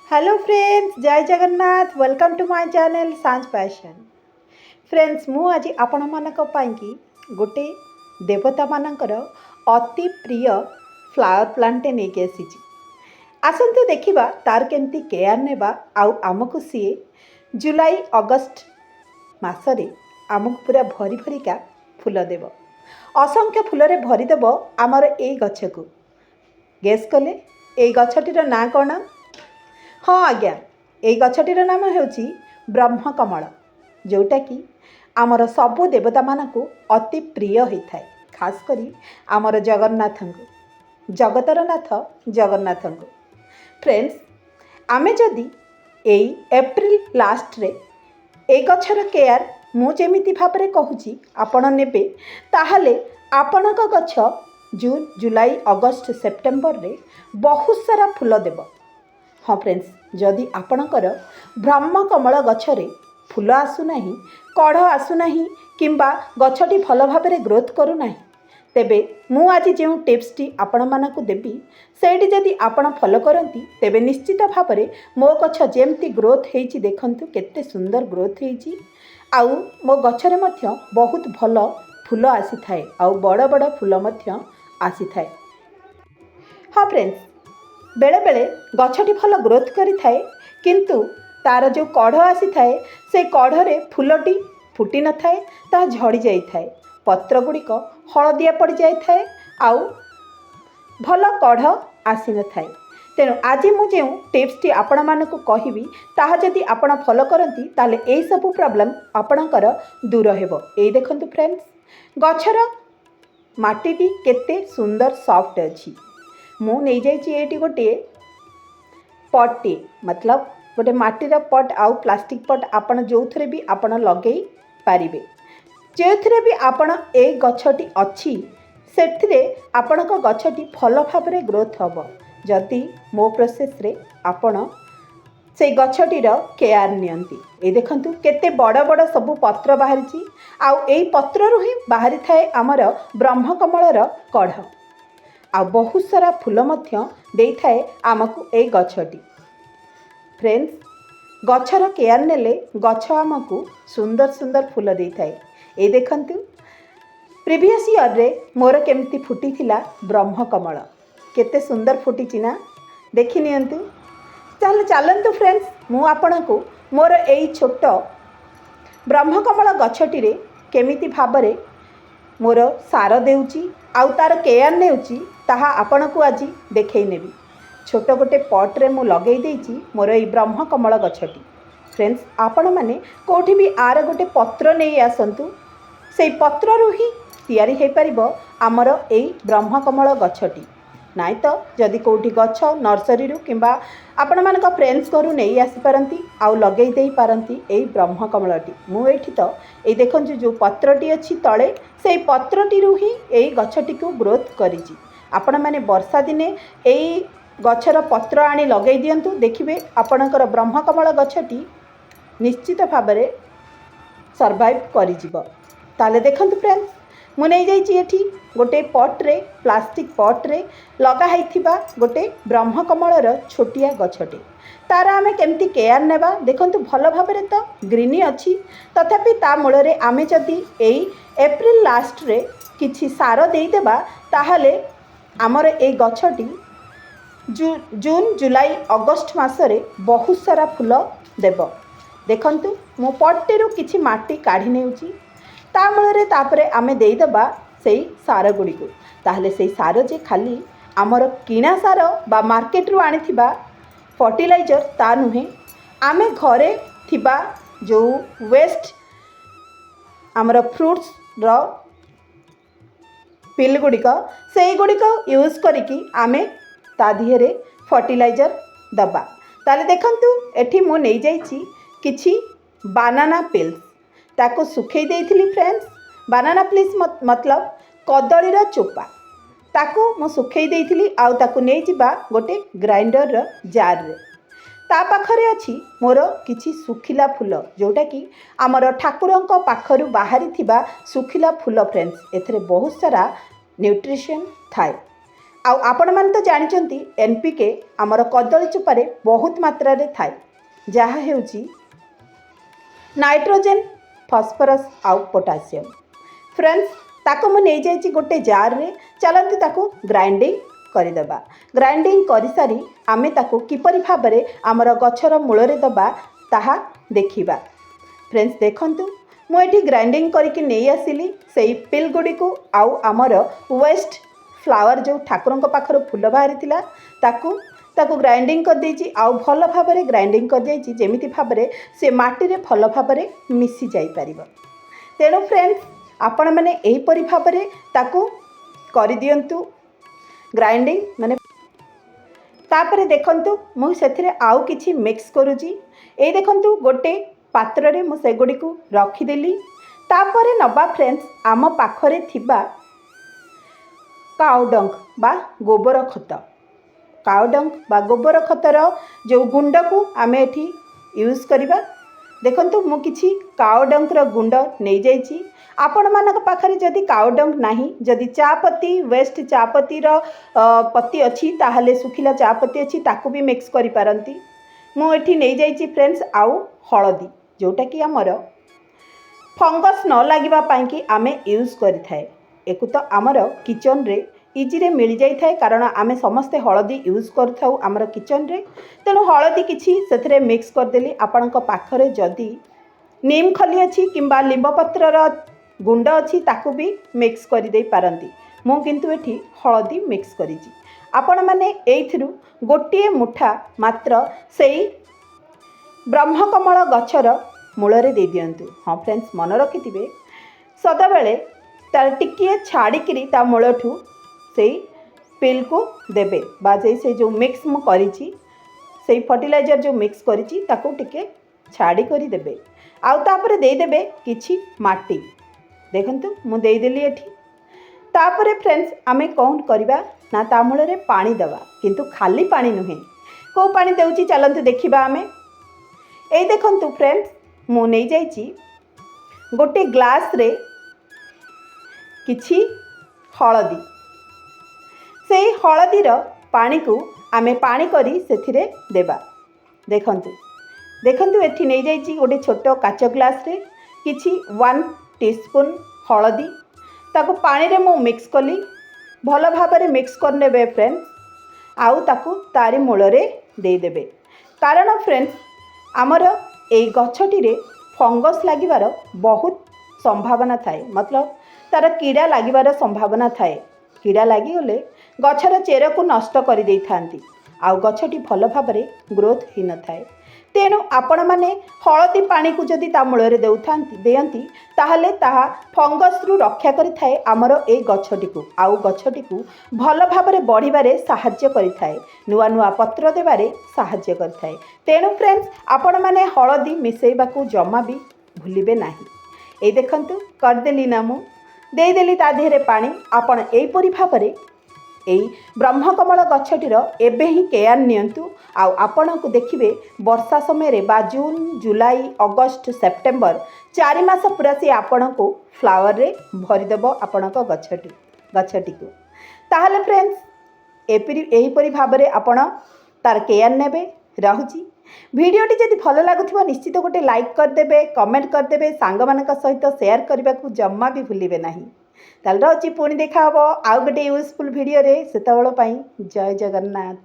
Hello friends, Jai Jagannath. Welcome to my channel Sanjh passion. Friends, मु आज आपण मानक पाइंकी गोटे देवता मानकर अति प्रिय फ्लावर प्लांटे नहीं आसी। आसतु देखा तार केमती केयर नेबा आउ आमको सी जुलाई अगस्ट मासरे आमको पूरा भरी भरिका फूल देव। असंख्य फूल भरीदेव आमर ए गछ को। गेस कले ए गछटीर ना कौन? हाँ आज्ञा, ये गछटीर नाम ହେଉଛି ब्रह्मकमल, जोटा कि आमर सबु देवता मानक अति प्रिय होता है। खास करी आमर जगन्नाथ को, जगतर नाथ जगन्नाथ को। फ्रेंड्स, आमे जदि एई एप्रिल लास्ट रे ए गछर केयर मुझेमिति भाव में कहूँ आपण नेबे, ताहले आपणक गछ जून जुलाई अगस्ट सेप्टेम्बर रे बहुत सारा फूल देव। हाँ फ्रेंड्स, जदि आपणकर ब्रह्मकमल गछरे फूल आसुना, कढ़ आसुना किंबा गछटी भल भाव में ग्रोथ करूना, तेबे मु आज जो टिप्सटी आपण मानकु देबी सेठी जदि आपण फॉलो करती तेबे निश्चित भाव में मो गछ जेमती ग्रोथ होईची देखंतु केते सुंदर ग्रोथ होईची। आउ मो गछरे मध्य बहुत भल फूल आसी थाए, आउ बड़ बड़ फूल मध्य आसी थाए। हाँ फ्रेंड्स, बेले बेले गछटी भल ग्रोथ करि थाए, किंतु तार जो कढ़ आसी थाए से कढ़रे फूलटी फुटी न थाए, ता झड़ी जाई थाए, पत्र गुड़िक हलदिया पड़ जाई थाए, आउ भल कढ़ आसी न थाए। तेणु आज मुझे टिप्सटी आपण मानकु कहिबी, ताहा जदि आपण फॉलो करती ताले एई सब प्रॉब्लम आपणकर दूर हेबो। एई देखंतु फ्रेंड्स, गछर माटीटी केते सुंदर सॉफ्ट अछि। मु नहीं जाइए गोटे पटे, मतलब गोटे माटीर पट आउ प्लास्टिक पट आपण जो थे भी आपण लगे पारे, जो थे भी आपण ए गछटी अच्छी से आपणक गछटी भल भाव में ग्रोथ हम जदि मो प्रोसेस रे आपण से गछटीर केयर नियंती। ए देखंतु केते बड़ बड़ सबु पत्र बाहरी, आउ एई पत्ररु ही बाहरी थाए आमर ब्रह्मकमलर कढ़, आ बहुत सारा फूल मध्य दे थाए आमको ए गछटी। फ्रेंड्स, गछर केयर नेले गछ आमको सुंदर सुंदर फूल दे थाए। ए देखंतु प्रीवियस ईयर रे मोर केमती फुटी थिला ब्रह्मकमल, केते सुंदर फुटी ना, देखि नियंतु। चलतु फ्रेंड्स, मु आपनको मोर एई छोट ब्रह्मकमल गछटी रे केमिति भाबरे मोर सार देउची आउ तार केयर नेउची ताहा आपनको आज देखै नेबी। छोट गोटे पट्रे मु लगे देइची मोर एई ब्रह्मकमल गछटी। फ्रेंड्स, आपण माने कोठी भी आर गोटे पत्र नहीं आसंतु, से पत्ररु ही तैयारी हे परिबो आमर एई ब्रह्मकमल गछटी। नाई तो जदि कोठी गछ नर्सरी रु किंबा आपण मानक फ्रेंड्स घरु नहीं आसी पारंती आउ लगे देई पारंती एई ब्रह्मकमलटी। मु एठी तो ए देखन जो पत्रटी अछि तळे, से पत्रटी रु ही एई गछटी को ग्रोथ करिछि। आपण माने वर्षा दिने एई गछर पत्र आनी लगे दियंतु, देखिबे आपणकर ब्रह्मकमल गछटी निश्चित भाव में सर्वाइव करिजिबो। ताले देखंतु फ्रेंड्स, मु नहीं जाइछि एठी गोटे पट्रे, प्लास्टिक पट्रे लगा हैथिबा गोटे ब्रह्मकमलर छोटिया गछटे। तार आमे केमती केयर नेबा देखंतु, भल भाव में तो ग्रीनी अच्छी, तथापि ता मूलरे आमे जदि एई एप्रिल लास्ट रे किछि सार देई देबा, ताहले आमर ए गछटी जून जुलाई अगस्ट मासरे बहुत सारा फूल देव। देखंतु मो पट्टेरु किछि माटी काढ़ी नेउची, ता मूलरे तापरे आमे देई देबा सेई सार गुड़िको। ताहले सेई सार जे खाली आमर किणा सार बा मार्केट रु आनिथिबा फर्टिलाइजर ता नुहे, आमे घरे थिबा जो वेस्ट आमर फ्रूट्स रो पिल गुड़िक से गुड़िक यूज करिकी आमे ता दिहरे फर्टिलाइजर दबा। ताले देखंतु एठी मु नहीं जाइछि किछि बानाना पिल्स, ताको सुखै देइथिली फ्रेंड्स। बानाना पिल्स मतलब कदलीर चोपा, ताको मु सुखै देइथिली आउ ताको नै जिबा गोटे ग्राइंडर जार रे। ता पाखरे अछि मोर किछि सुखिला फूल, जोटा कि आमर ठाकुरंक पाखरु बाहरी थिबा सुखिला फूल। फ्रेंड्स, एथरे बहुत सारा न्यूट्रिशन थाए। आपण मैंने तो जानते एनपीके आमर कदली चोपारे बहुत मात्रा रे थाए जहाँ हेउची नाइट्रोजेन फॉस्फोरस आउ पोटासियम। फ्रेंड्स ताको मु नहीं जाइए गोटे जार रे चलते ताको ग्राइंडिंग करदेबा। ग्राइंडिंग कर सारी आमे ताको किपरि भाव में आमर गछर मूलरे दबा ताहा देखिबा। फ्रेंड्स देखंतु मुझे ग्राइंडिंग करके नहीं आसिली से पिल गुड़ी को आउ आमर वेस्ट फ्लावर जो ठाकुर पाखर फूल बाहरी ताकू ग्राइंडिंग कर देछि आउ भल भाव में ग्राइंडिंग कर देछि जेमिति भाव में से माटी रे भल भाव में मिसी जाई परिबो। तेणु फ्रेंड्स आपण मैंने एहीपरि भाव में ताकू कर दियंतु ग्राइंडिंग माने। तापरे देखंतु मु सेथिरे आउ किछि मिक्स करूची। ए देखंतु गोटे पात्र रे मु सेगुडी को रखीदेली। तापरे नबा फ्रेंड्स आम पाखरे थिबा काउडंग बा गोबर खत। काउडंग बा गोबर खतर जो गुंड को आमे एठी यूज करिबा। देखंतु मु किछि काउडंग रो गुंड नै जाइछि। आपण मानक पाखरे जदि काउडंग नाही जदि चापत्ती वेस्ट चापत्ती रो पत्ती अछि ताहले सुखिला चापत्ती अछि ताकू भी मिक्स करि पारंती। मु एठी नै जाइछि फ्रेंड्स आउ हळदी जोटा कि आमर फंगस न लागिबा पाई कि आमे यूज करि थाए। एकु तो आमर किचन रे इजी रे मिल जाई थाए कारण आमे समस्ते हळदी यूज करथाउ आमर किचन रे। तेणु हळदी किछि सेथरे मिक्स कर देली। आपणक पाखरे जदि नीम खली अछि किंबा लिंब पत्रर गुंड अछि ताकू भी मिक्स कर दे पारंती। मु किंतु एठी हळदी मिक्स करिछि। आपण माने एइथिरु गोटिए मुठा मात्र सेई ब्रह्मकमल गछर मूलरे दे दियंतु। हाँ फ्रेंड्स मन रखिथिबे सदाबेले तार टिकिए छाड़िकी ता मूलठू से पिल को देबे बा से जो मिक्स मु करिछि से फर्टिलाइजर जो मिक्स करिछि ताको टिके छाड़ी करी देबे। आउ तापरे दे देबे किछि माटी। देखंतु मु दे देली एठी। तापरे फ्रेंड्स आमे कोन करबा ना ता मूलरे पानी देबा किंतु खाली पानी नुहे। को पानी देउछि चलंतु देखिबा आमे। ए देखंतु फ्रेंड्स मु नै जाइछि गोटे ग्लास रे किछि हळदी। से हळदीर पानी को आमे पानी करी सेथिरे देबा। देखंतु देखंतु एठी नै जाइछि गोटे छोट काच ग्लास रे किछि 1 टीस्पून हळदी ताको पानी रे मु मिक्स कली। भल भाव में मिक्स कर नेबे फ्रेंड्स आउ ताकू तारी मूलरे दे देबे। कारण फ्रेंड्स आमर ए गछटी रे फंगस लागिबार बहुत संभावना थाए। मतलब तार कीड़ा लागिबार संभावना थाए। कीड़ा लागिगले गछर चेर को नष्ट कर देई थांती आउ गछटी भल भाव में ग्रोथ ही न थाए। तेणु आपण माने हळदी पानी को जदि ता मूलरे देउथांती देयंती ताहले ताहा फंगस रु रक्षा करि थाए आमर ए गछटी को आउ गछटी को भल भाव में बढ़िबारे सहाय्य करि थाए। नुआ नुआ पत्र देबारे सहाय्य करि थाए। तेणु फ्रेंड्स आपण माने हळदी मिसेइबा को जमा भी भूलिबे नाही। ए देखंतु करदेली ना मु दे देली ता देहरे पानी। आपण एइपरि भाव में एई ब्रह्मकमल गछटीर एबे ही केयर नियंतु। आउ आपण को देखिबे वर्षा समय रे बा जून जुलाई अगस्त सेप्टेम्बर 4 मास पूरा से आपण को फ्लावर रे भरी देबो आपण को गछटी को। ताहले फ्रेंड्स एहीपरि भाव में आपण तार केयर नेबे। रहुची वीडियोटी जदि भल लागुथिबो निश्चित गोटे लाइक करदेबे कमेंट करदेबे सांग मानक सहित शेयर करने को जम्मा भी भूलिबे नहीं। ताल रहुची पुणी देखा हबो आउ गोटे यूजफुल वीडियो रे। सेतबेଳ ପାଇଁ जय जगन्नाथ।